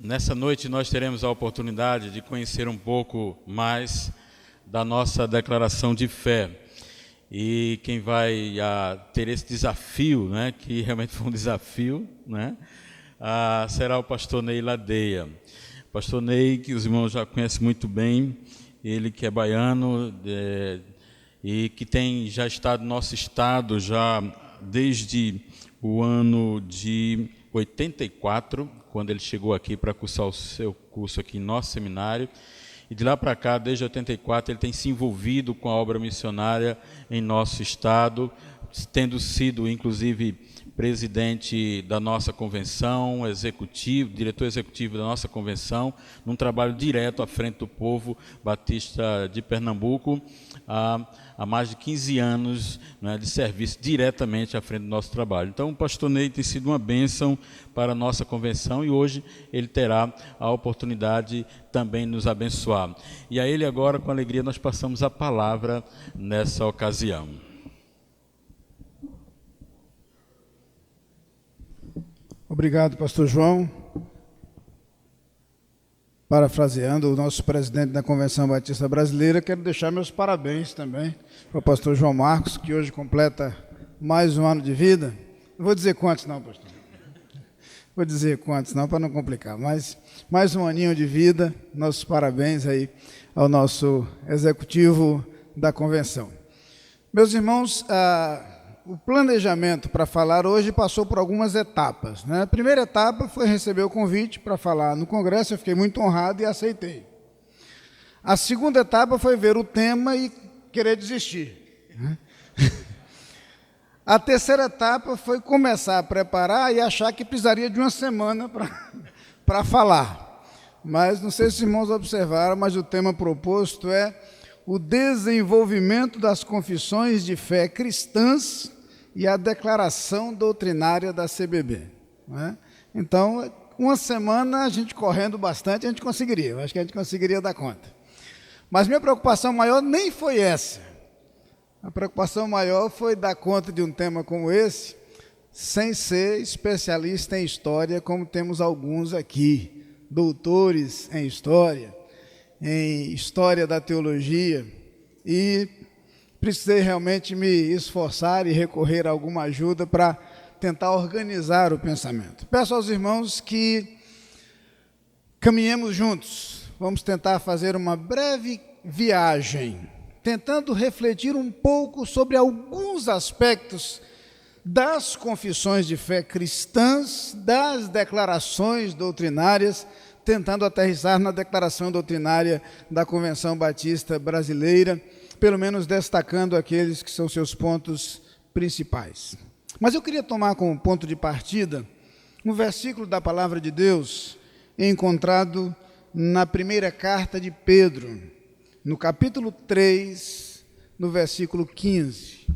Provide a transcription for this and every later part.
Nessa noite nós teremos a oportunidade de conhecer um pouco mais da nossa declaração de fé. E quem vai ter esse desafio, que realmente foi um desafio, será o pastor Ney Ladeia. Pastor Ney, que os irmãos já conhecem muito bem, ele que é baiano e que tem já estado no nosso estado já desde o ano de 84, quando ele chegou aqui para cursar o seu curso aqui em nosso seminário. E de lá para cá, desde 84, ele tem se envolvido com a obra missionária em nosso estado, tendo sido, inclusive, presidente da nossa convenção, diretor executivo da nossa convenção, num trabalho direto à frente do povo batista de Pernambuco, há mais de 15 anos de serviço diretamente à frente do nosso trabalho. Então, o pastor Ney tem sido uma bênção para a nossa convenção e hoje ele terá a oportunidade também de nos abençoar. E a ele agora, com alegria, nós passamos a palavra nessa ocasião. Obrigado, pastor João. Parafraseando o nosso presidente da Convenção Batista Brasileira, quero deixar meus parabéns também para o pastor João Marcos, que hoje completa mais um ano de vida. Não vou dizer quantos não, pastor. Vou dizer quantos não, para não complicar, mas mais um aninho de vida. Nossos parabéns aí ao nosso executivo da Convenção. Meus irmãos, o planejamento para falar hoje passou por algumas etapas. A primeira etapa foi receber o convite para falar no Congresso, eu fiquei muito honrado e aceitei. A segunda etapa foi ver o tema e querer desistir. A terceira etapa foi começar a preparar e achar que precisaria de uma semana para falar. Mas não sei se os irmãos observaram, mas o tema proposto é o desenvolvimento das confissões de fé cristãs e a declaração doutrinária da CBB. Então, uma semana, a gente correndo bastante, a gente conseguiria. Eu acho que a gente conseguiria dar conta. Mas minha preocupação maior nem foi essa. A preocupação maior foi dar conta de um tema como esse, sem ser especialista em história, como temos alguns aqui, doutores em história da teologia, e precisei realmente me esforçar e recorrer a alguma ajuda para tentar organizar o pensamento. Peço aos irmãos que caminhemos juntos. Vamos tentar fazer uma breve viagem, tentando refletir um pouco sobre alguns aspectos das confissões de fé cristãs, das declarações doutrinárias, tentando aterrissar na declaração doutrinária da Convenção Batista Brasileira, pelo menos destacando aqueles que são seus pontos principais. Mas eu queria tomar como ponto de partida um versículo da Palavra de Deus encontrado na primeira carta de Pedro, no capítulo 3, no versículo 15.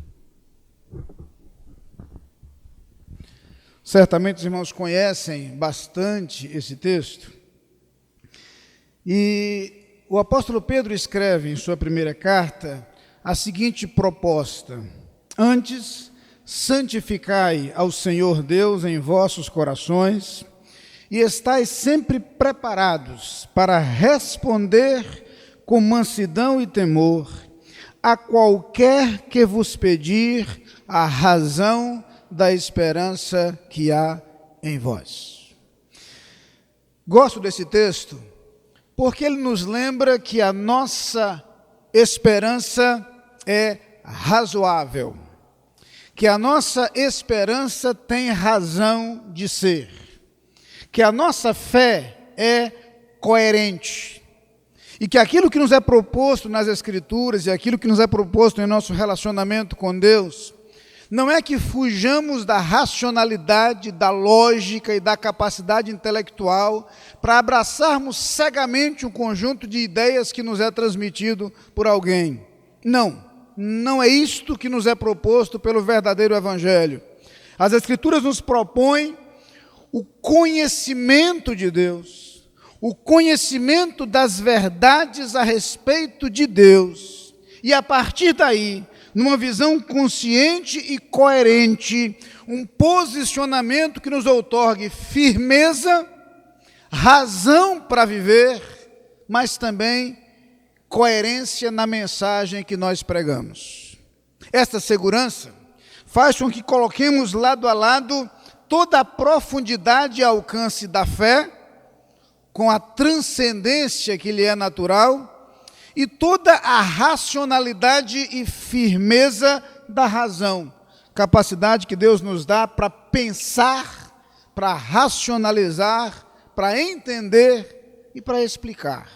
Certamente os irmãos conhecem bastante esse texto. E o apóstolo Pedro escreve em sua primeira carta a seguinte proposta: antes, santificai ao Senhor Deus em vossos corações e estais sempre preparados para responder com mansidão e temor a qualquer que vos pedir a razão da esperança que há em vós. Gosto desse texto porque ele nos lembra que a nossa esperança é razoável, que a nossa esperança tem razão de ser, que a nossa fé é coerente, e que aquilo que nos é proposto nas Escrituras e aquilo que nos é proposto em nosso relacionamento com Deus, não é que fujamos da racionalidade, da lógica e da capacidade intelectual para abraçarmos cegamente um conjunto de ideias que nos é transmitido por alguém. Não é isto que nos é proposto pelo verdadeiro Evangelho. As Escrituras nos propõem o conhecimento de Deus, o conhecimento das verdades a respeito de Deus, e a partir daí, numa visão consciente e coerente, um posicionamento que nos outorgue firmeza, razão para viver, mas também coerência na mensagem que nós pregamos. Esta segurança faz com que coloquemos lado a lado toda a profundidade e alcance da fé, com a transcendência que lhe é natural, e toda a racionalidade e firmeza da razão, capacidade que Deus nos dá para pensar, para racionalizar, para entender e para explicar.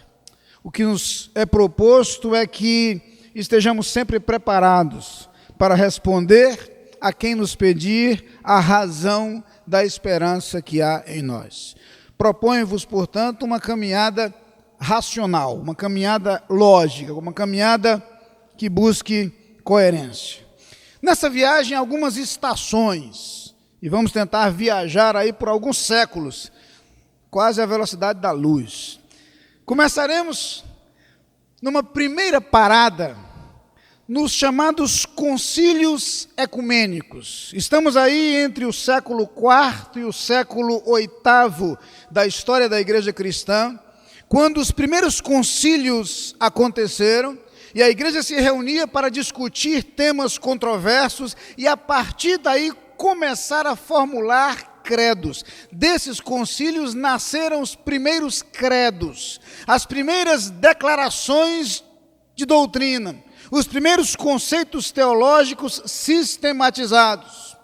O que nos é proposto é que estejamos sempre preparados para responder a quem nos pedir a razão da esperança que há em nós. Proponho-vos, portanto, uma caminhada racional, uma caminhada lógica, uma caminhada que busque coerência. Nessa viagem, algumas estações, e vamos tentar viajar aí por alguns séculos, quase a velocidade da luz. Começaremos numa primeira parada, nos chamados concílios ecumênicos. Estamos aí entre o século IV e o século VIII da história da igreja cristã, quando os primeiros concílios aconteceram, e a igreja se reunia para discutir temas controversos, e a partir daí começar a formular credos. Desses concílios nasceram os primeiros credos, as primeiras declarações de doutrina, os primeiros conceitos teológicos sistematizados.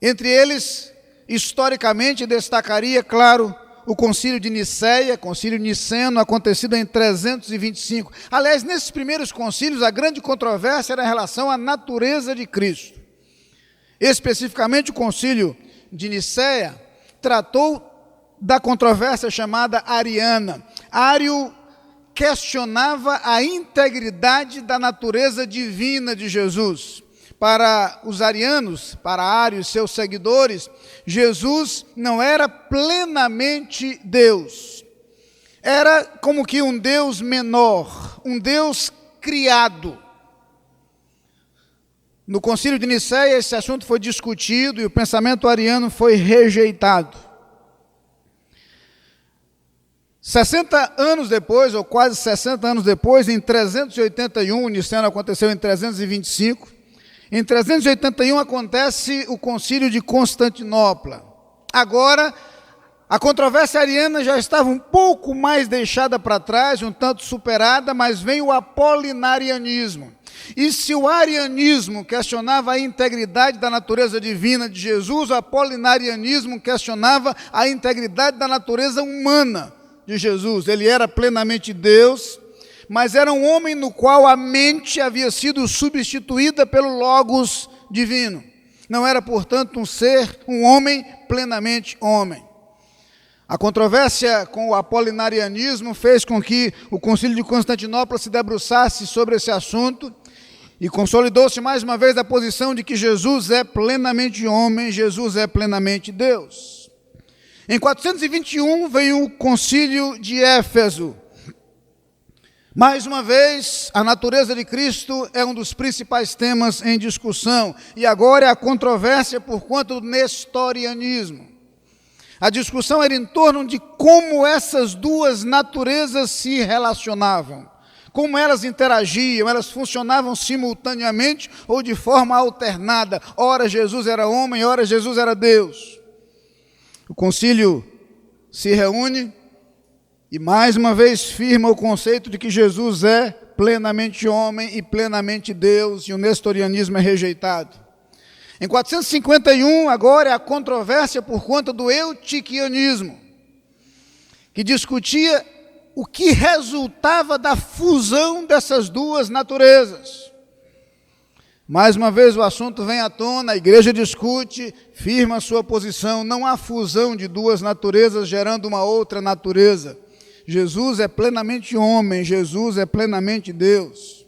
Entre eles, historicamente, destacaria, claro, o concílio de Nicéia, concílio niceno, acontecido em 325. Aliás, nesses primeiros concílios, a grande controvérsia era em relação à natureza de Cristo. Especificamente, o concílio de Nicéia tratou da controvérsia chamada ariana. Ário questionava a integridade da natureza divina de Jesus. Para os arianos, para Ário e seus seguidores, Jesus não era plenamente Deus. Era como que um Deus menor, um Deus criado. No concílio de Nicéia, esse assunto foi discutido e o pensamento ariano foi rejeitado. 60 anos depois, ou quase 60 anos depois, em 381, o niceno aconteceu em 325, em 381 acontece o concílio de Constantinopla. Agora, a controvérsia ariana já estava um pouco mais deixada para trás, um tanto superada, mas vem o apolinarianismo. E se o arianismo questionava a integridade da natureza divina de Jesus, o apolinarianismo questionava a integridade da natureza humana de Jesus. Ele era plenamente Deus, mas era um homem no qual a mente havia sido substituída pelo Logos divino. Não era, portanto, um homem plenamente homem. A controvérsia com o apolinarianismo fez com que o concílio de Constantinopla se debruçasse sobre esse assunto e consolidou-se mais uma vez a posição de que Jesus é plenamente homem, Jesus é plenamente Deus. Em 421 veio o concílio de Éfeso. Mais uma vez, a natureza de Cristo é um dos principais temas em discussão, e agora é a controvérsia por conta do nestorianismo. A discussão era em torno de como essas duas naturezas se relacionavam, como elas interagiam, elas funcionavam simultaneamente ou de forma alternada. Ora Jesus era homem, ora Jesus era Deus. O concílio se reúne e mais uma vez firma o conceito de que Jesus é plenamente homem e plenamente Deus, e o nestorianismo é rejeitado. Em 451, agora, é a controvérsia por conta do eutiquianismo, que discutia o que resultava da fusão dessas duas naturezas. Mais uma vez o assunto vem à tona, a igreja discute, firma a sua posição, não há fusão de duas naturezas gerando uma outra natureza. Jesus é plenamente homem, Jesus é plenamente Deus.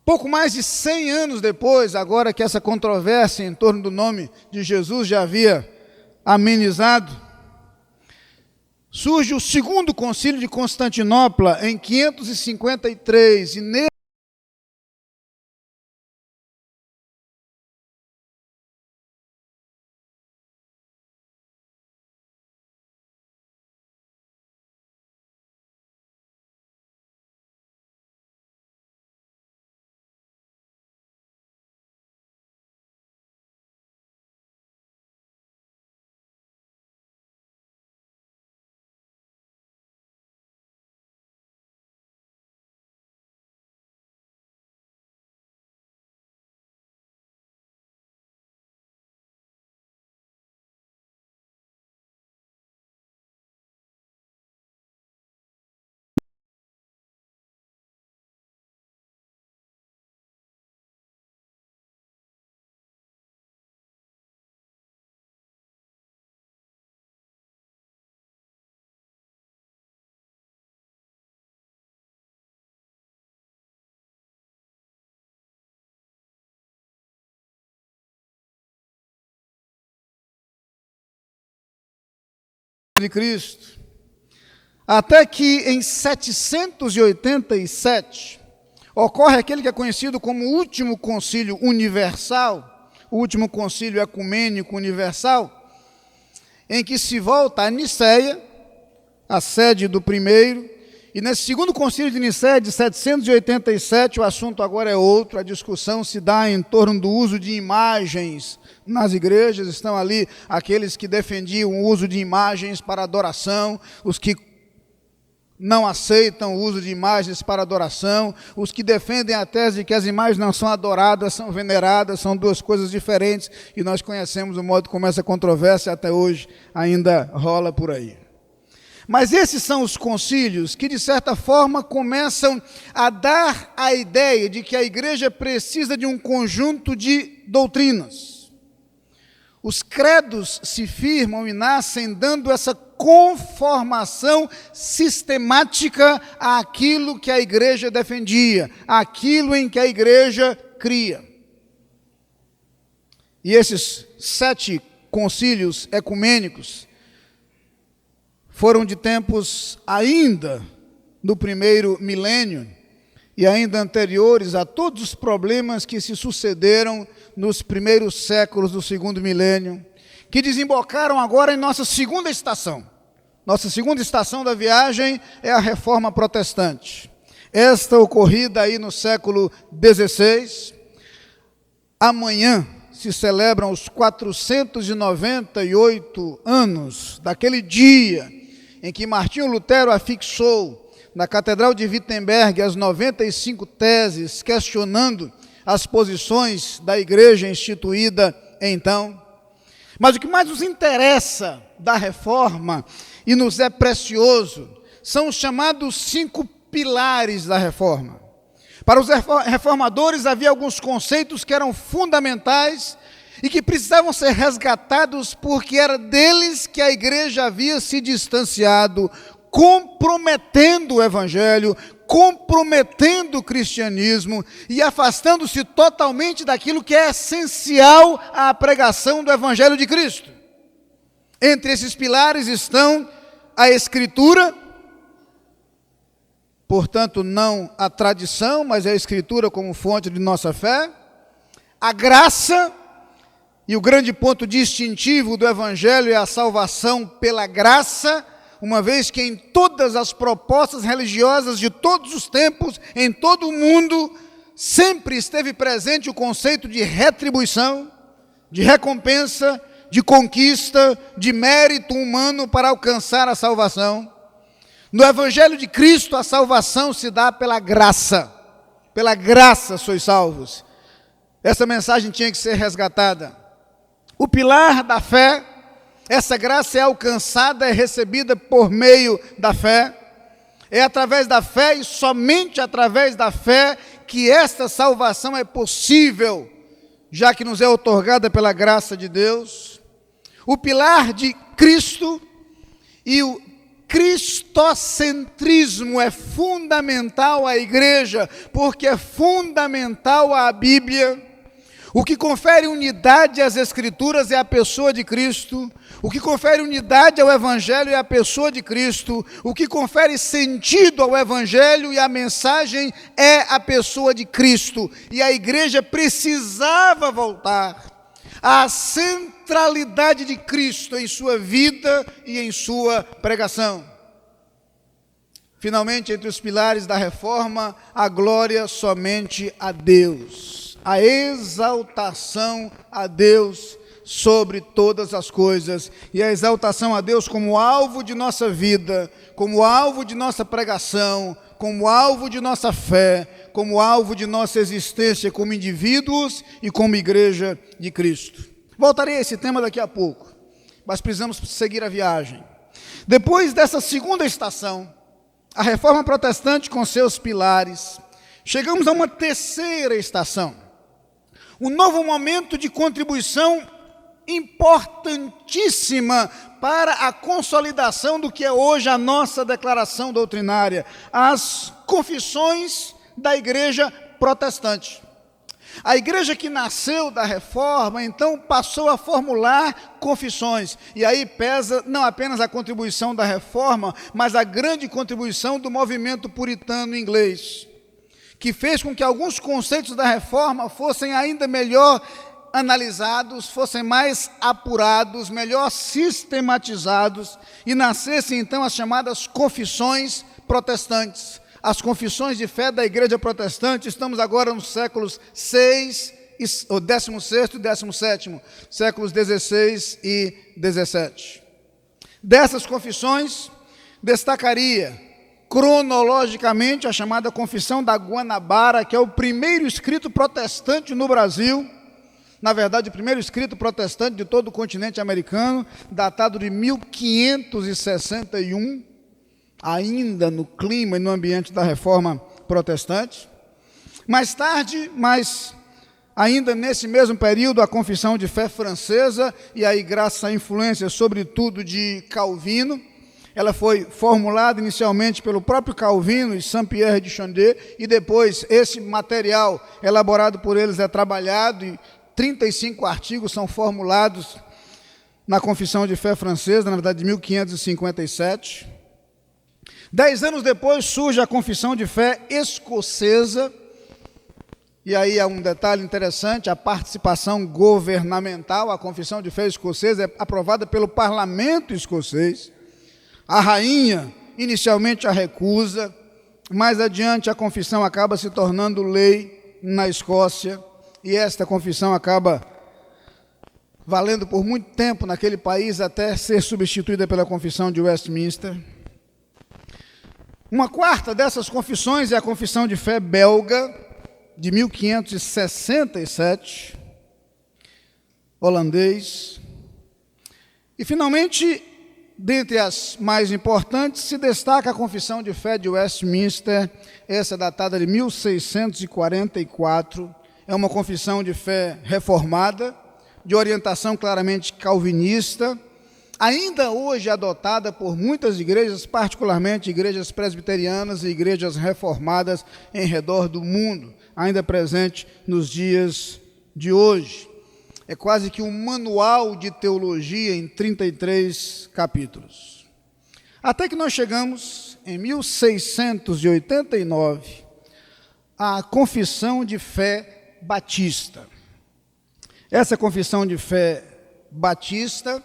Pouco mais de 100 anos depois, agora que essa controvérsia em torno do nome de Jesus já havia amenizado, surge o segundo concílio de Constantinopla em 553, e de Cristo. Até que em 787 ocorre aquele que é conhecido como o último concílio universal, o último concílio ecumênico universal, em que se volta a Nicéia, a sede do primeiro, e nesse segundo concílio de Nicéia, de 787, o assunto agora é outro, a discussão se dá em torno do uso de imagens nas igrejas. Estão ali aqueles que defendiam o uso de imagens para adoração, os que não aceitam o uso de imagens para adoração, os que defendem a tese de que as imagens não são adoradas, são veneradas, são duas coisas diferentes, e nós conhecemos o modo como essa controvérsia até hoje ainda rola por aí. Mas esses são os concílios que, de certa forma, começam a dar a ideia de que a igreja precisa de um conjunto de doutrinas. Os credos se firmam e nascem dando essa conformação sistemática àquilo que a igreja defendia, àquilo em que a igreja cria. E esses 7 concílios ecumênicos foram de tempos ainda do primeiro milênio e ainda anteriores a todos os problemas que se sucederam nos primeiros séculos do segundo milênio, que desembocaram agora em nossa segunda estação. Nossa segunda estação da viagem é a Reforma Protestante. Esta ocorrida aí no século XVI. Amanhã se celebram os 498 anos daquele dia em que Martinho Lutero afixou na Catedral de Wittenberg as 95 teses questionando as posições da igreja instituída então. Mas o que mais nos interessa da reforma e nos é precioso são os chamados 5 pilares da reforma. Para os reformadores havia alguns conceitos que eram fundamentais e que precisavam ser resgatados porque era deles que a igreja havia se distanciado, comprometendo o evangelho, comprometendo o cristianismo e afastando-se totalmente daquilo que é essencial à pregação do evangelho de Cristo. Entre esses pilares estão a Escritura, portanto não a tradição, mas a Escritura como fonte de nossa fé, a graça, e o grande ponto distintivo do evangelho é a salvação pela graça, uma vez que em todas as propostas religiosas de todos os tempos, em todo o mundo, sempre esteve presente o conceito de retribuição, de recompensa, de conquista, de mérito humano para alcançar a salvação. No Evangelho de Cristo, a salvação se dá pela graça sois salvos. Essa mensagem tinha que ser resgatada. O pilar da fé, essa graça é alcançada, é recebida por meio da fé. É através da fé e somente através da fé que esta salvação é possível, já que nos é outorgada pela graça de Deus. O pilar de Cristo e o cristocentrismo é fundamental à igreja, porque é fundamental à Bíblia. O que confere unidade às Escrituras é a pessoa de Cristo. O que confere unidade ao Evangelho é a pessoa de Cristo. O que confere sentido ao Evangelho e à mensagem é a pessoa de Cristo. E a igreja precisava voltar à centralidade de Cristo em sua vida e em sua pregação. Finalmente, entre os pilares da reforma, a glória somente a Deus. A exaltação a Deus sobre todas as coisas, e a exaltação a Deus como alvo de nossa vida, como alvo de nossa pregação, como alvo de nossa fé, como alvo de nossa existência como indivíduos e como igreja de Cristo. Voltarei a esse tema daqui a pouco, mas precisamos seguir a viagem. Depois dessa segunda estação, a reforma protestante com seus pilares, chegamos a uma terceira estação. Um novo momento de contribuição importantíssima para a consolidação do que é hoje a nossa declaração doutrinária, as confissões da igreja protestante. A igreja que nasceu da reforma, então, passou a formular confissões. E aí pesa não apenas a contribuição da reforma, mas a grande contribuição do movimento puritano inglês, que fez com que alguns conceitos da reforma fossem ainda melhor analisados, fossem mais apurados, melhor sistematizados, e nascessem então as chamadas confissões protestantes. As confissões de fé da igreja protestante. Estamos agora nos séculos 6, o 16º e 17º, séculos 16 e 17. Dessas confissões, destacaria cronologicamente a chamada Confissão da Guanabara, que é o primeiro escrito protestante no Brasil, na verdade, o primeiro escrito protestante de todo o continente americano, datado de 1561, ainda no clima e no ambiente da reforma protestante. Mais tarde, mas ainda nesse mesmo período, a Confissão de Fé francesa, e aí graças à influência, sobretudo, de Calvino. Ela foi formulada inicialmente pelo próprio Calvino e Saint-Pierre de Chandet, e depois esse material elaborado por eles é trabalhado, e 35 artigos são formulados na Confissão de Fé francesa, na verdade de 1557. 10 anos depois surge a Confissão de Fé escocesa, e aí há um detalhe interessante, a participação governamental. A Confissão de Fé escocesa é aprovada pelo parlamento escocês. A rainha inicialmente a recusa, mais adiante a confissão acaba se tornando lei na Escócia, e esta confissão acaba valendo por muito tempo naquele país, até ser substituída pela Confissão de Westminster. Uma quarta dessas confissões é a Confissão de Fé belga, de 1567, holandês. E, finalmente, dentre as mais importantes, se destaca a Confissão de Fé de Westminster, essa datada de 1644, é uma confissão de fé reformada, de orientação claramente calvinista, ainda hoje adotada por muitas igrejas, particularmente igrejas presbiterianas e igrejas reformadas em redor do mundo, ainda presente nos dias de hoje. É quase que um manual de teologia em 33 capítulos. Até que nós chegamos, em 1689, à Confissão de Fé Batista. Essa Confissão de Fé Batista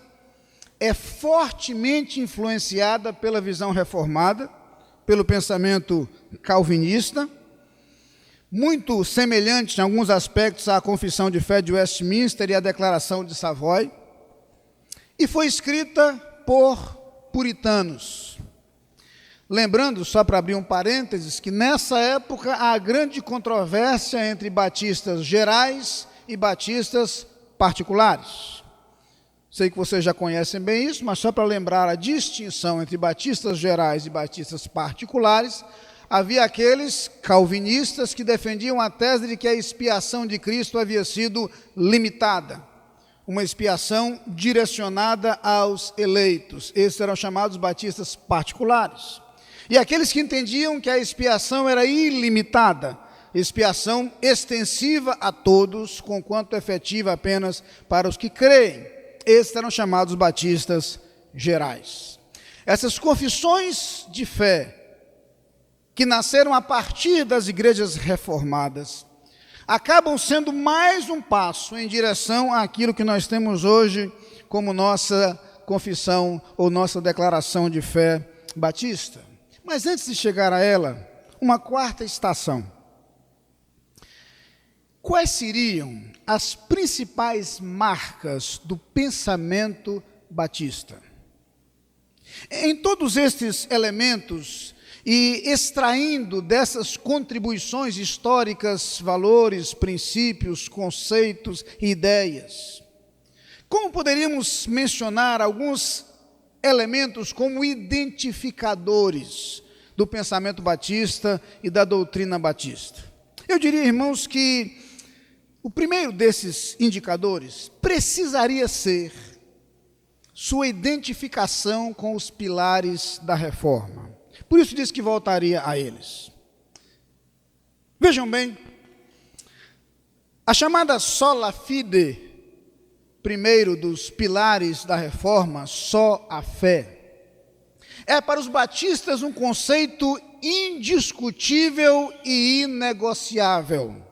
é fortemente influenciada pela visão reformada, pelo pensamento calvinista, muito semelhante em alguns aspectos à Confissão de Fé de Westminster e à Declaração de Savoy, e foi escrita por puritanos. Lembrando, só para abrir um parênteses, que nessa época há grande controvérsia entre batistas gerais e batistas particulares. Sei que vocês já conhecem bem isso, mas só para lembrar a distinção entre batistas gerais e batistas particulares, havia aqueles calvinistas que defendiam a tese de que a expiação de Cristo havia sido limitada, uma expiação direcionada aos eleitos. Esses eram chamados batistas particulares. E aqueles que entendiam que a expiação era ilimitada, expiação extensiva a todos, conquanto efetiva apenas para os que creem. Esses eram chamados batistas gerais. Essas confissões de fé, que nasceram a partir das igrejas reformadas, acabam sendo mais um passo em direção àquilo que nós temos hoje como nossa confissão ou nossa declaração de fé batista. Mas antes de chegar a ela, uma quarta estação. Quais seriam as principais marcas do pensamento batista? Em todos estes elementos, e extraindo dessas contribuições históricas, valores, princípios, conceitos e ideias, como poderíamos mencionar alguns elementos como identificadores do pensamento batista e da doutrina batista? Eu diria, irmãos, que o primeiro desses indicadores precisaria ser sua identificação com os pilares da reforma. Por isso diz que voltaria a eles. Vejam bem, A chamada sola fide, primeiro dos pilares da reforma, só a fé, é para os batistas um conceito indiscutível e inegociável.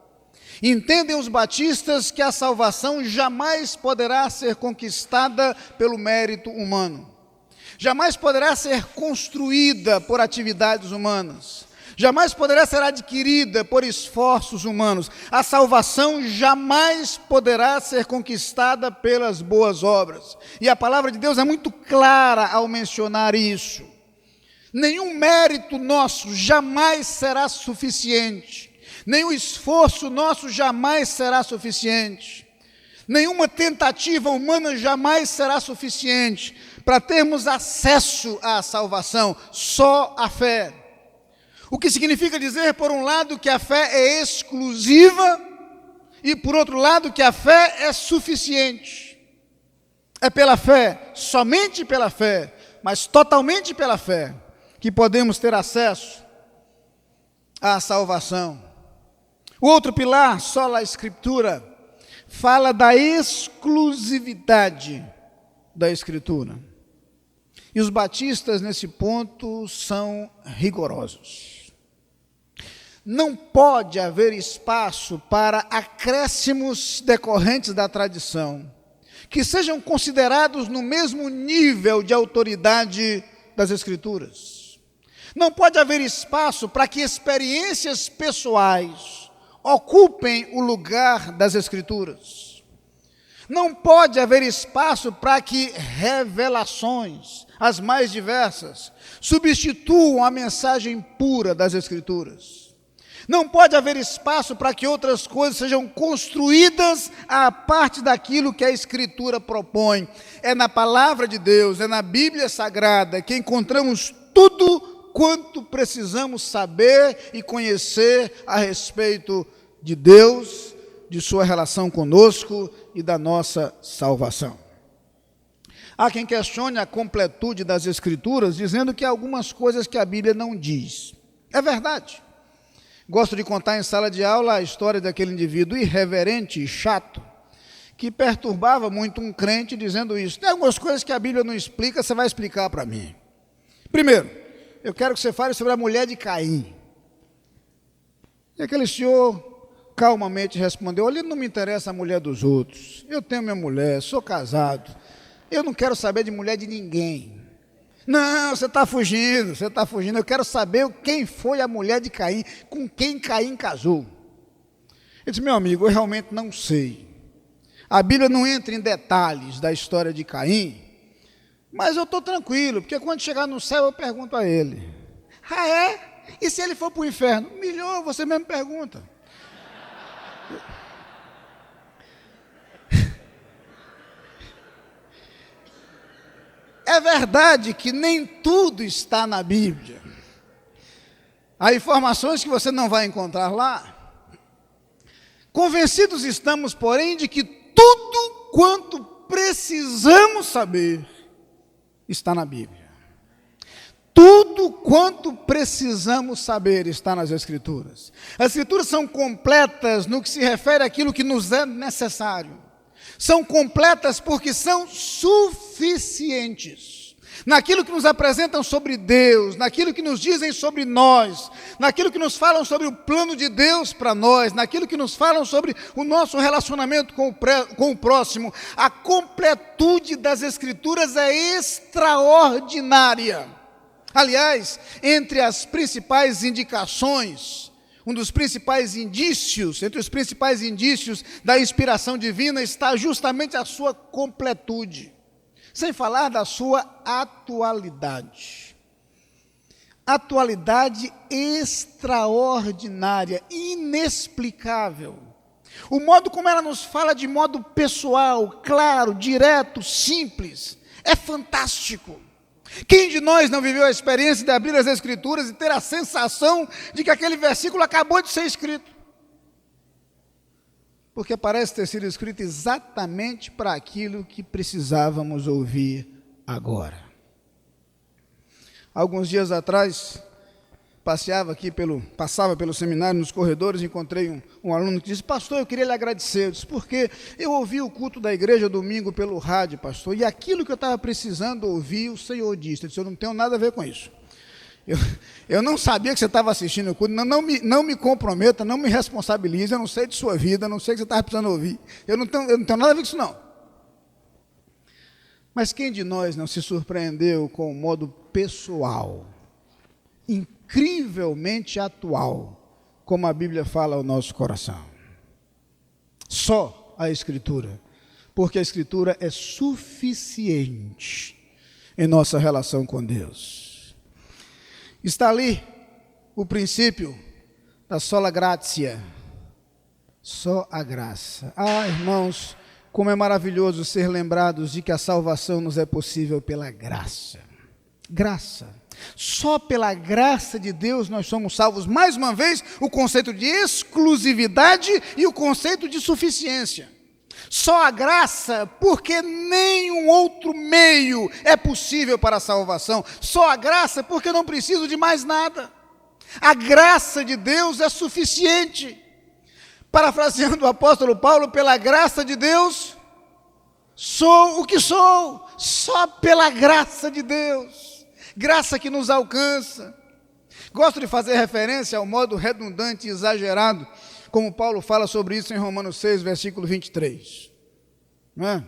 Entendem os batistas que a salvação jamais poderá ser conquistada pelo mérito humano, jamais poderá ser construída por atividades humanas, jamais poderá ser adquirida por esforços humanos. A salvação jamais poderá ser conquistada pelas boas obras. E a palavra de Deus é muito clara ao mencionar isso. Nenhum mérito nosso jamais será suficiente. Nenhum esforço nosso jamais será suficiente. Nenhuma tentativa humana jamais será suficiente para termos acesso à salvação. Só a fé. O que significa dizer, por um lado, que a fé é exclusiva e, por outro lado, que a fé é suficiente. É pela fé, somente pela fé, mas totalmente pela fé, que podemos ter acesso à salvação. O outro pilar, sola Escritura, fala da exclusividade da Escritura. E os batistas, nesse ponto, são rigorosos. Não pode haver espaço para acréscimos decorrentes da tradição, que sejam considerados no mesmo nível de autoridade das Escrituras. Não pode haver espaço para que experiências pessoais ocupem o lugar das Escrituras. Não pode haver espaço para que revelações, as mais diversas, substituam a mensagem pura das Escrituras. Não pode haver espaço para que outras coisas sejam construídas à parte daquilo que a Escritura propõe. É na palavra de Deus, é na Bíblia Sagrada que encontramos tudo quanto precisamos saber e conhecer a respeito de Deus, de sua relação conosco e da nossa salvação. Há quem questione a completude das Escrituras, dizendo que há algumas coisas que a Bíblia não diz. É verdade. Gosto de contar em sala de aula a história daquele indivíduo irreverente e chato, que perturbava muito um crente dizendo isso. Tem algumas coisas que a Bíblia não explica, você vai explicar para mim. Primeiro, eu quero que você fale sobre a mulher de Caim. E aquele senhor calmamente respondeu: olha, não me interessa a mulher dos outros. Eu tenho minha mulher, sou casado. Eu não quero saber de mulher de ninguém. Não, você está fugindo. Eu quero saber quem foi a mulher de Caim, com quem Caim casou. Eu disse: meu amigo, eu realmente não sei. A Bíblia não entra em detalhes da história de Caim, mas eu estou tranquilo, porque quando chegar no céu eu pergunto a ele: ah é? E se ele for para o inferno? Melhor, você mesmo pergunta. É verdade que nem tudo está na Bíblia. Há informações que você não vai encontrar lá. Convencidos estamos, porém, de que tudo quanto precisamos saber está na Bíblia. Tudo quanto precisamos saber está nas Escrituras. As Escrituras são completas no que se refere àquilo que nos é necessário. São completas porque são suficientes. Naquilo que nos apresentam sobre Deus, naquilo que nos dizem sobre nós, naquilo que nos falam sobre o plano de Deus para nós, naquilo que nos falam sobre o nosso relacionamento com o próximo. A completude das Escrituras é extraordinária. Aliás, entre as principais indicações, entre os principais indícios da inspiração divina está justamente a sua completude, sem falar da sua atualidade. Atualidade extraordinária, inexplicável. O modo como ela nos fala de modo pessoal, claro, direto, simples, é fantástico. Quem de nós não viveu a experiência de abrir as Escrituras e ter a sensação de que aquele versículo acabou de ser escrito? Porque parece ter sido escrito exatamente para aquilo que precisávamos ouvir agora. Alguns dias atrás, passava pelo seminário, nos corredores, encontrei um aluno que disse: pastor, eu queria lhe agradecer. Eu disse: porque eu ouvi o culto da igreja domingo pelo rádio, pastor, e aquilo que eu estava precisando ouvir, o Senhor disse. Eu disse: eu não tenho nada a ver com isso. Eu não sabia que você estava assistindo o culto, não me comprometa, não me responsabilize, eu não sei de sua vida, não sei o que você estava precisando ouvir. Eu não tenho nada a ver com isso, não. Mas quem de nós não se surpreendeu com o modo pessoal, incrivelmente atual, como a Bíblia fala ao nosso coração? Só a Escritura, porque a Escritura é suficiente em nossa relação com Deus. Está ali o princípio da sola gratia, só a graça. Ah, irmãos, como é maravilhoso ser lembrados de que a salvação nos é possível pela graça. Graça. Só pela graça de Deus nós somos salvos. Mais uma vez, o conceito de exclusividade e o conceito de suficiência. Só a graça, porque nenhum outro meio é possível para a salvação. Só a graça, porque não preciso de mais nada. A graça de Deus é suficiente. Parafraseando o apóstolo Paulo: pela graça de Deus, sou o que sou, só pela graça de Deus, graça que nos alcança. Gosto de fazer referência ao modo redundante e exagerado, como Paulo fala sobre isso em Romanos 6, versículo 23. Não é?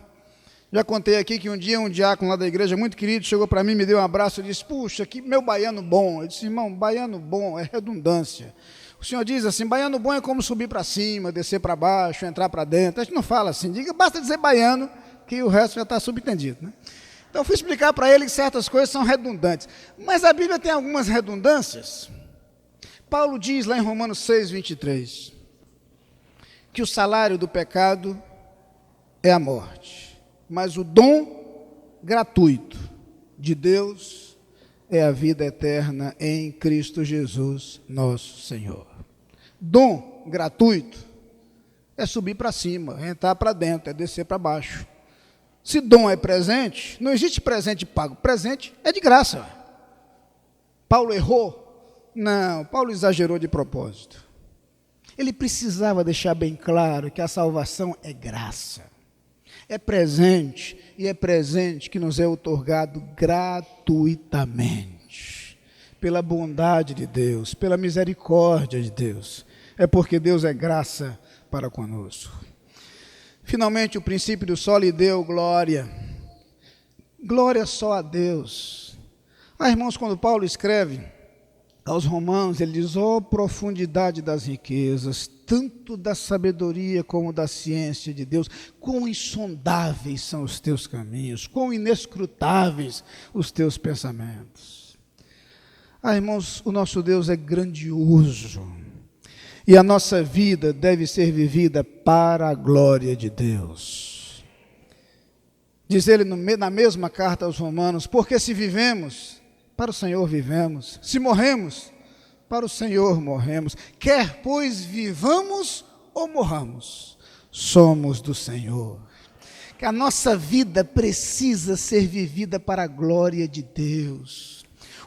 Já contei aqui que um dia um diácono lá da igreja, muito querido, chegou para mim, me deu um abraço e disse: puxa, que meu baiano bom. Eu disse: irmão, baiano bom é redundância. O senhor diz assim: baiano bom é como subir para cima, descer para baixo, entrar para dentro. A gente não fala assim, basta dizer baiano, que o resto já está subentendido, né? Então eu fui explicar para ele que certas coisas são redundantes. Mas a Bíblia tem algumas redundâncias. Paulo diz lá em Romanos 6, 23, que o salário do pecado é a morte, mas o dom gratuito de Deus é a vida eterna em Cristo Jesus, nosso Senhor. Dom gratuito é subir para cima, é entrar para dentro, é descer para baixo. Se dom é presente, não existe presente pago. Presente é de graça. Paulo errou? Não, Paulo exagerou de propósito. Ele precisava deixar bem claro que a salvação é graça. É presente, e é presente que nos é outorgado gratuitamente, pela bondade de Deus, pela misericórdia de Deus. É porque Deus é graça para conosco. Finalmente, o princípio do só lhe deu glória. Glória só a Deus. Ah, irmãos, quando Paulo escreve aos Romanos, ele diz: ó profundidade das riquezas, tanto da sabedoria como da ciência de Deus, quão insondáveis são os teus caminhos, quão inescrutáveis os teus pensamentos. Ah, irmãos, o nosso Deus é grandioso, e a nossa vida deve ser vivida para a glória de Deus. Diz ele na mesma carta aos Romanos: porque se vivemos, para o Senhor vivemos, se morremos, para o Senhor morremos, quer pois vivamos ou morramos, somos do Senhor. Que a nossa vida precisa ser vivida para a glória de Deus.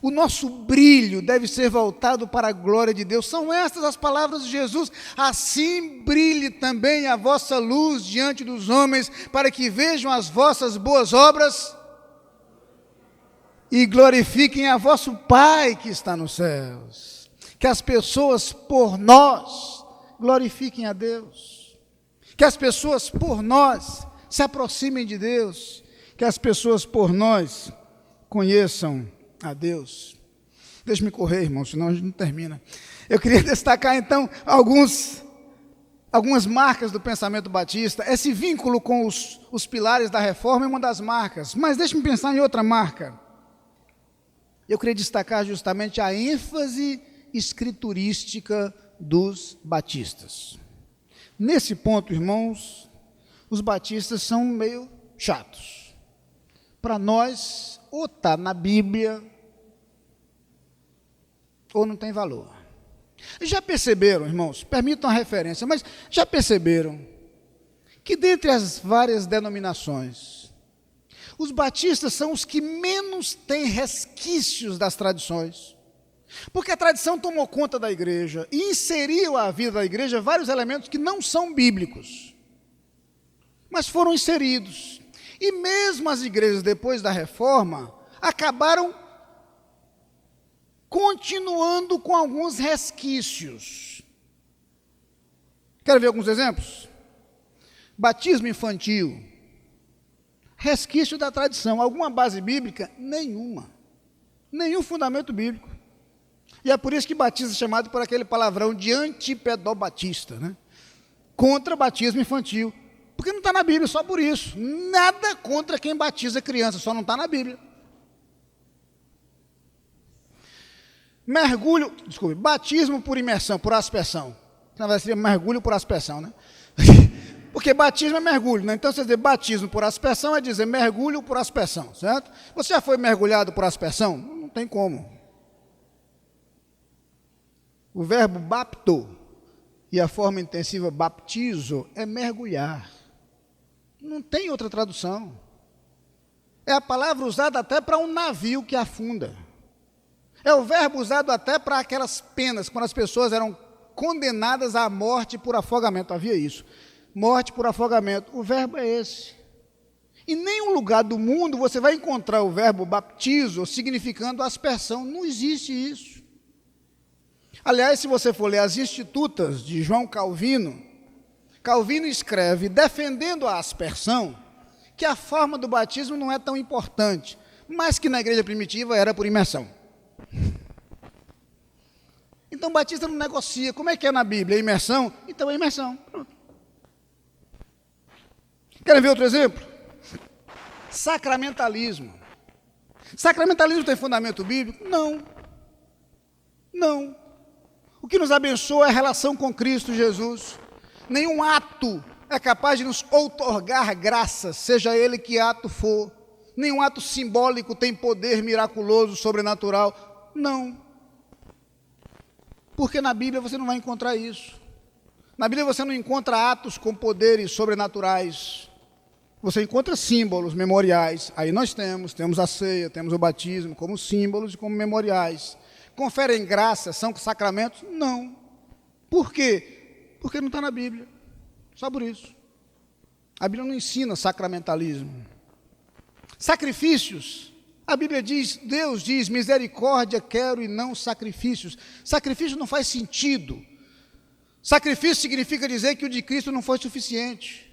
O nosso brilho deve ser voltado para a glória de Deus. São estas as palavras de Jesus: assim brilhe também a vossa luz diante dos homens, para que vejam as vossas boas obras e glorifiquem a vosso Pai que está nos céus. Que as pessoas por nós glorifiquem a Deus. Que as pessoas por nós se aproximem de Deus. Que as pessoas por nós conheçam a Deus. Deixe-me correr, irmão, senão a gente não termina. Eu queria destacar então algumas marcas do pensamento batista. Esse vínculo com os pilares da reforma é uma das marcas, mas deixe-me pensar em outra marca. Eu queria destacar justamente a ênfase escriturística dos batistas. Nesse ponto, irmãos, os batistas são meio chatos. Para nós, ou está na Bíblia, ou não tem valor. Já perceberam, irmãos, permitam a referência, mas já perceberam que dentre as várias denominações, os batistas são os que menos têm resquícios das tradições, Porque a tradição tomou conta da igreja e inseriu à vida da igreja vários elementos que não são bíblicos, mas foram inseridos. E mesmo as igrejas, depois da reforma, acabaram continuando com alguns resquícios. Quer ver alguns exemplos? Batismo infantil, resquício da tradição. Alguma base bíblica? Nenhuma. Nenhum fundamento bíblico. E é por isso que batismo é chamado por aquele palavrão de antipedobatista, né? Contra batismo infantil. Porque não está na Bíblia, só por isso. Nada contra quem batiza criança, só não está na Bíblia. Batismo por imersão, por aspersão. Na verdade seria mergulho por aspersão, né? Porque batismo é mergulho, né? Então, você dizer batismo por aspersão é dizer mergulho por aspersão, certo? Você já foi mergulhado por aspersão? Não tem como. O verbo bapto e a forma intensiva baptizo é mergulhar. Não tem outra tradução. É a palavra usada até para um navio que afunda. É o verbo usado até para aquelas penas, quando as pessoas eram condenadas à morte por afogamento. Havia isso. Morte por afogamento. O verbo é esse. Em nenhum lugar do mundo você vai encontrar o verbo baptizo significando aspersão. Não existe isso. Aliás, se você for ler as Institutas de João Calvino, Calvino escreve, defendendo a aspersão, que a forma do batismo não é tão importante, mas que na igreja primitiva era por imersão. Então o batista não negocia. Como é que é na Bíblia? É imersão? Então é imersão. Pronto. Querem ver outro exemplo? Sacramentalismo. Sacramentalismo tem fundamento bíblico? Não. Não. O que nos abençoa é a relação com Cristo Jesus. Nenhum ato é capaz de nos outorgar graça, seja ele que ato for. Nenhum ato simbólico tem poder miraculoso, sobrenatural. Não. Porque na Bíblia você não vai encontrar isso. Na Bíblia você não encontra atos com poderes sobrenaturais. Você encontra símbolos, memoriais. Aí nós temos a ceia, temos o batismo como símbolos e como memoriais. Conferem graça, são sacramentos? Não. Por quê? Porque não está na Bíblia. Só por isso. A Bíblia não ensina sacramentalismo. Sacrifícios. A Bíblia diz, Deus diz, misericórdia quero e não sacrifícios. Sacrifício não faz sentido. Sacrifício significa dizer que o de Cristo não foi suficiente.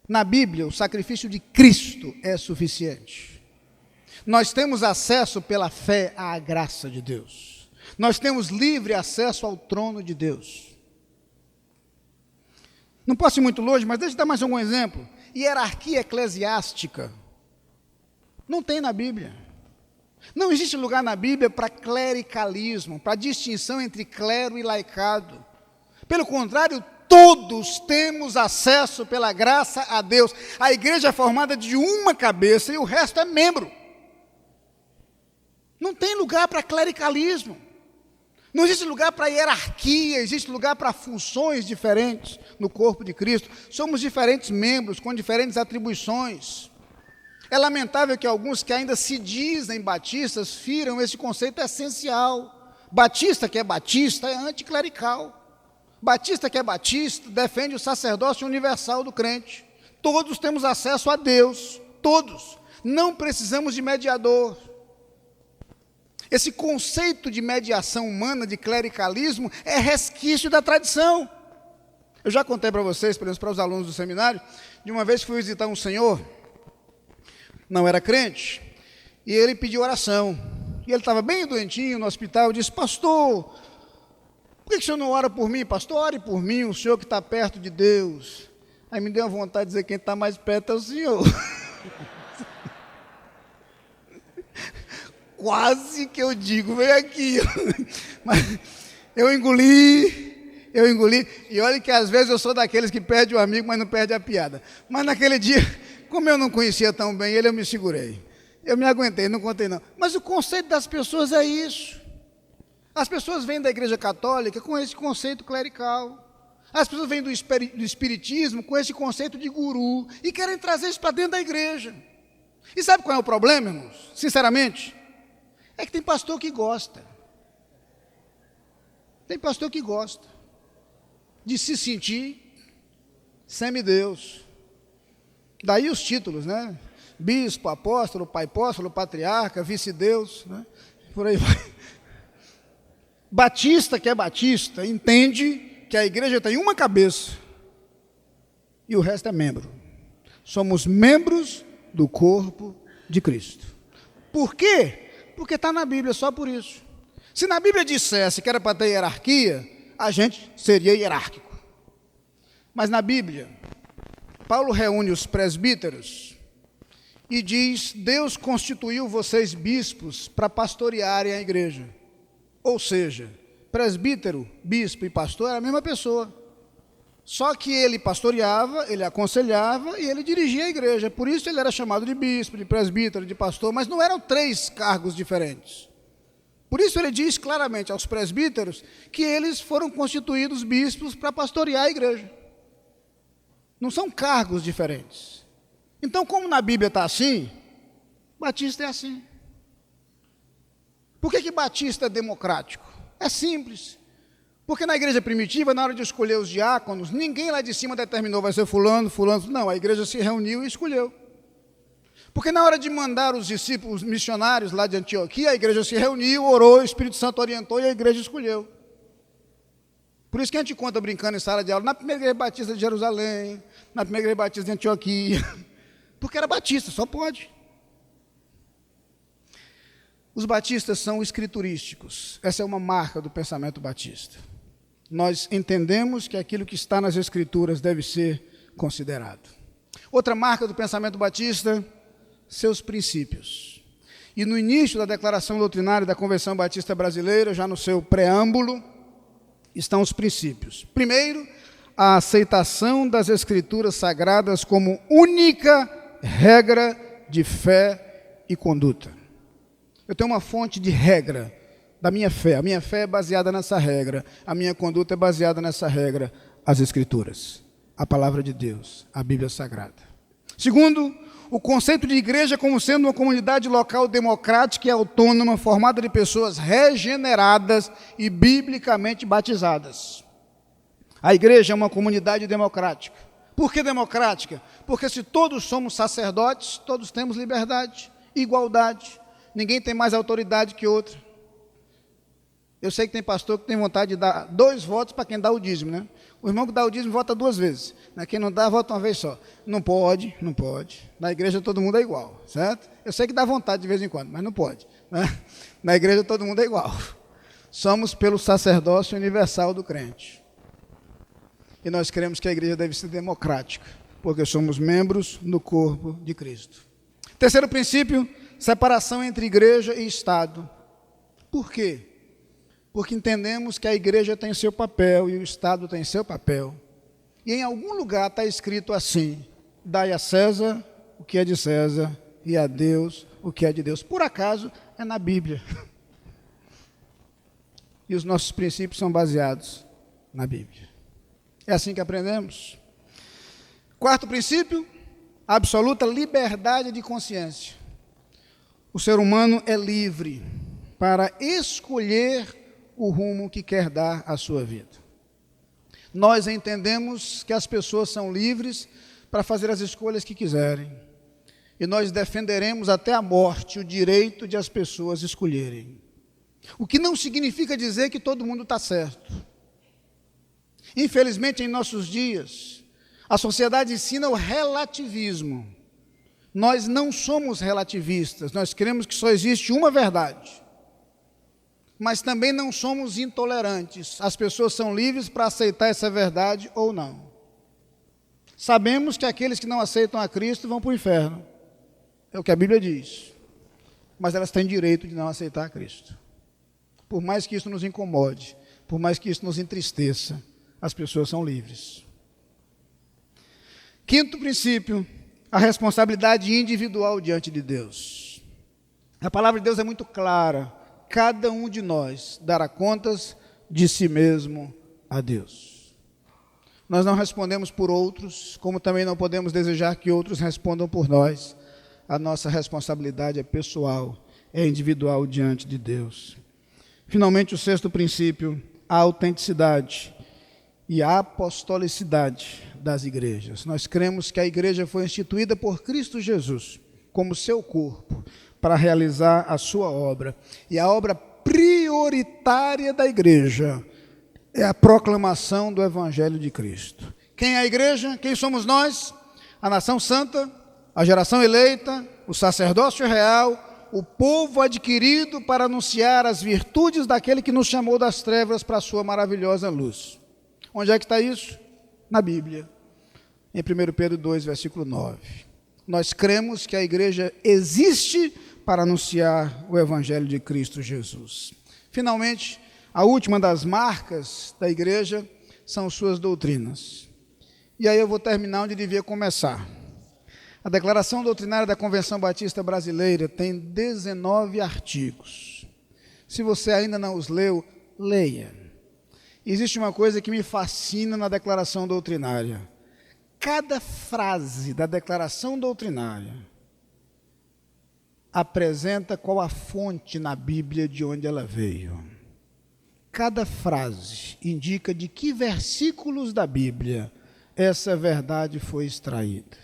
Na Bíblia, o sacrifício de Cristo é suficiente. Nós temos acesso pela fé à graça de Deus. Nós temos livre acesso ao trono de Deus. Não posso ir muito longe, mas deixa eu dar mais algum exemplo. Hierarquia eclesiástica. Não tem na Bíblia. Não existe lugar na Bíblia para clericalismo, para distinção entre clero e laicado. Pelo contrário, todos temos acesso pela graça a Deus. A igreja é formada de uma cabeça e o resto é membro. Não tem lugar para clericalismo. Não existe lugar para hierarquia, existe lugar para funções diferentes no corpo de Cristo. Somos diferentes membros, com diferentes atribuições. É lamentável que alguns que ainda se dizem batistas firam esse conceito essencial. Batista que é batista é anticlerical. Batista que é batista defende o sacerdócio universal do crente. Todos temos acesso a Deus, todos. Não precisamos de mediador. Esse conceito de mediação humana, de clericalismo, é resquício da tradição. Eu já contei para vocês, por exemplo, para os alunos do seminário, de uma vez que fui visitar um senhor, não era crente, e ele pediu oração. E ele estava bem doentinho no hospital, eu disse, pastor, por que o senhor não ora por mim? Pastor, ore por mim, o senhor que está perto de Deus. Aí me deu a vontade de dizer, quem está mais perto é o senhor. Quase que eu digo, vem aqui. Mas eu engoli, e olha que às vezes eu sou daqueles que perde o amigo, mas não perde a piada. Mas naquele dia, como eu não conhecia tão bem ele, eu me segurei. Eu me aguentei, não contei não. Mas o conceito das pessoas é isso. As pessoas vêm da igreja católica com esse conceito clerical. As pessoas vêm do espiritismo com esse conceito de guru e querem trazer isso para dentro da igreja. E sabe qual é o problema, irmãos? Sinceramente, É que tem pastor que gosta. Tem pastor que gosta de se sentir semideus. Daí os títulos, né? Bispo, apóstolo, pai apóstolo, patriarca, vice-deus, né? Por aí vai. Batista, que é batista, entende que a igreja tem uma cabeça e o resto é membro. Somos membros do corpo de Cristo. Por quê? Porque está na Bíblia, só por isso. Se na Bíblia dissesse que era para ter hierarquia, a gente seria hierárquico. Mas na Bíblia, Paulo reúne os presbíteros e diz: Deus constituiu vocês bispos para pastorearem a igreja. Ou seja, presbítero, bispo e pastor era a mesma pessoa. Só que ele pastoreava, ele aconselhava e ele dirigia a igreja. Por isso ele era chamado de bispo, de presbítero, de pastor, mas não eram 3 cargos diferentes. Por isso ele diz claramente aos presbíteros que eles foram constituídos bispos para pastorear a igreja. Não são cargos diferentes. Então, como na Bíblia está assim, batista é assim. Por que batista é democrático? É simples. Porque na igreja primitiva, na hora de escolher os diáconos, ninguém lá de cima determinou, vai ser fulano, fulano. Não, a igreja se reuniu e escolheu. Porque na hora de mandar os discípulos missionários lá de Antioquia, a igreja se reuniu, orou, o Espírito Santo orientou e a igreja escolheu. Por isso que a gente conta brincando em sala de aula, na primeira igreja batista de Jerusalém, na primeira igreja batista de Antioquia, porque era batista, só pode. Os batistas são escriturísticos, essa é uma marca do pensamento batista. Nós entendemos que aquilo que está nas escrituras deve ser considerado. Outra marca do pensamento batista, seus princípios. E no início da declaração doutrinária da Convenção Batista Brasileira, já no seu preâmbulo, estão os princípios. Primeiro, a aceitação das Escrituras Sagradas como única regra de fé e conduta. Eu tenho uma fonte de regra da minha fé. A minha fé é baseada nessa regra. A minha conduta é baseada nessa regra. As Escrituras, a Palavra de Deus, a Bíblia Sagrada. Segundo, o conceito de igreja como sendo uma comunidade local democrática e autônoma, formada de pessoas regeneradas e biblicamente batizadas. A igreja é uma comunidade democrática. Por que democrática? Porque se todos somos sacerdotes, todos temos liberdade, igualdade. Ninguém tem mais autoridade que outro. Eu sei que tem pastor que tem vontade de dar 2 votos para quem dá o dízimo, né? O irmão que dá o dízimo vota 2 vezes. Quem não dá, vota uma vez só. Não pode, não pode. Na igreja todo mundo é igual, certo? Eu sei que dá vontade de vez em quando, mas não pode, né? Na igreja todo mundo é igual. Somos pelo sacerdócio universal do crente. E nós queremos que a igreja deve ser democrática, porque somos membros do corpo de Cristo. Terceiro princípio, separação entre igreja e Estado. Por quê? Porque entendemos que a igreja tem seu papel e o Estado tem seu papel. E em algum lugar está escrito assim: dai a César o que é de César e a Deus o que é de Deus. Por acaso é na Bíblia. E os nossos princípios são baseados na Bíblia. É assim que aprendemos. Quarto princípio, absoluta liberdade de consciência. O ser humano é livre para escolher o rumo que quer dar à sua vida. Nós entendemos que as pessoas são livres para fazer as escolhas que quiserem. E nós defenderemos até a morte o direito de as pessoas escolherem. O que não significa dizer que todo mundo está certo. Infelizmente, em nossos dias, a sociedade ensina o relativismo. Nós não somos relativistas, nós cremos que só existe uma verdade. Mas também não somos intolerantes. As pessoas são livres para aceitar essa verdade ou não. Sabemos que aqueles que não aceitam a Cristo vão para o inferno. É o que a Bíblia diz. Mas elas têm direito de não aceitar a Cristo. Por mais que isso nos incomode, por mais que isso nos entristeça, as pessoas são livres. Quinto princípio, a responsabilidade individual diante de Deus. A palavra de Deus é muito clara. Cada um de nós dará contas de si mesmo a Deus. Nós não respondemos por outros, como também não podemos desejar que outros respondam por nós. A nossa responsabilidade é pessoal é individual diante de Deus. Finalmente, o sexto princípio, a autenticidade e a apostolicidade das igrejas. Nós cremos que a igreja foi instituída por Cristo Jesus como seu corpo para realizar a sua obra. E a obra prioritária da igreja é a proclamação do Evangelho de Cristo. Quem é a igreja? Quem somos nós? A nação santa, a geração eleita, o sacerdócio real, o povo adquirido para anunciar as virtudes daquele que nos chamou das trevas para a sua maravilhosa luz. Onde é que está isso? Na Bíblia, em 1 Pedro 2, versículo 9. Nós cremos que a igreja existe para anunciar o Evangelho de Cristo Jesus. Finalmente, a última das marcas da igreja são suas doutrinas. E aí eu vou terminar onde devia começar. A Declaração Doutrinária da Convenção Batista Brasileira tem 19 artigos. Se você ainda não os leu, leia. Existe uma coisa que me fascina na Declaração Doutrinária. Cada frase da Declaração Doutrinária apresenta qual a fonte na Bíblia de onde ela veio. Cada frase indica de que versículos da Bíblia essa verdade foi extraída.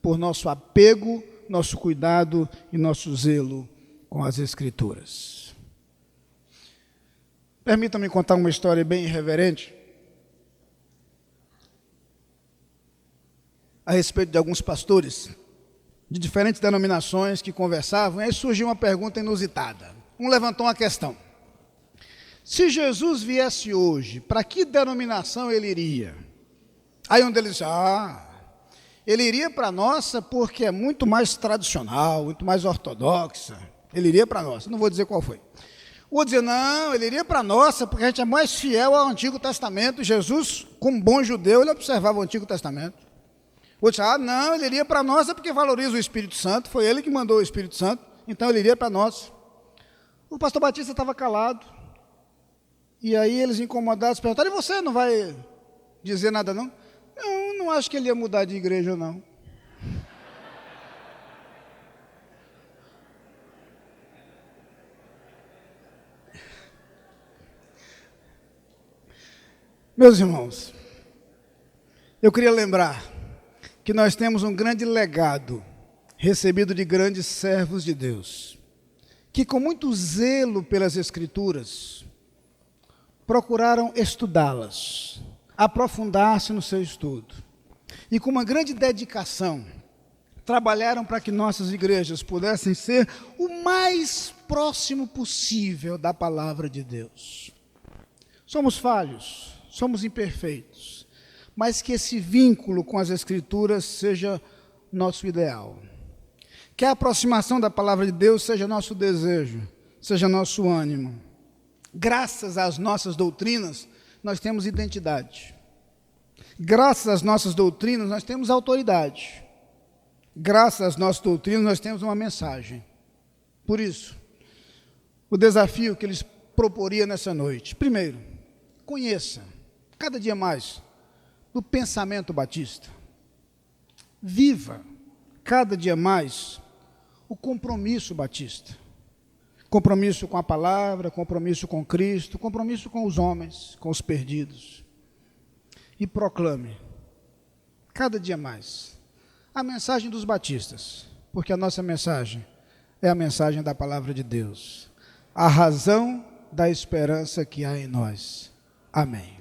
Por nosso apego, nosso cuidado e nosso zelo com as Escrituras. Permitam-me contar uma história bem irreverente a respeito de alguns pastores de diferentes denominações que conversavam, e aí surgiu uma pergunta inusitada. Um levantou uma questão. Se Jesus viesse hoje, para que denominação ele iria? Aí um deles disse, ele iria para a nossa porque é muito mais tradicional, muito mais ortodoxa. Ele iria para a nossa, não vou dizer qual foi. O outro dizia, não, ele iria para a nossa porque a gente é mais fiel ao Antigo Testamento. Jesus, como bom judeu, ele observava o Antigo Testamento. O outro disse, não, ele iria para a nossa porque valoriza o Espírito Santo, foi ele que mandou o Espírito Santo, então ele iria para a nossa. O pastor Batista estava calado, e aí eles incomodados perguntaram, e você não vai dizer nada não? Eu não acho que ele ia mudar de igreja não. Meus irmãos, eu queria lembrar que nós temos um grande legado recebido de grandes servos de Deus, que com muito zelo pelas Escrituras procuraram estudá-las, aprofundar-se no seu estudo, e com uma grande dedicação trabalharam para que nossas igrejas pudessem ser o mais próximo possível da palavra de Deus. Somos falhos, somos imperfeitos, mas que esse vínculo com as Escrituras seja nosso ideal. Que a aproximação da palavra de Deus seja nosso desejo, seja nosso ânimo. Graças às nossas doutrinas, nós temos identidade. Graças às nossas doutrinas, nós temos autoridade. Graças às nossas doutrinas, nós temos uma mensagem. Por isso, o desafio que eles proporia nessa noite. Primeiro, conheça, cada dia mais, do pensamento batista. Viva, cada dia mais, o compromisso batista. Compromisso com a palavra, compromisso com Cristo, compromisso com os homens, com os perdidos. E proclame, cada dia mais, a mensagem dos batistas, porque a nossa mensagem é a mensagem da palavra de Deus, a razão da esperança que há em nós. Amém.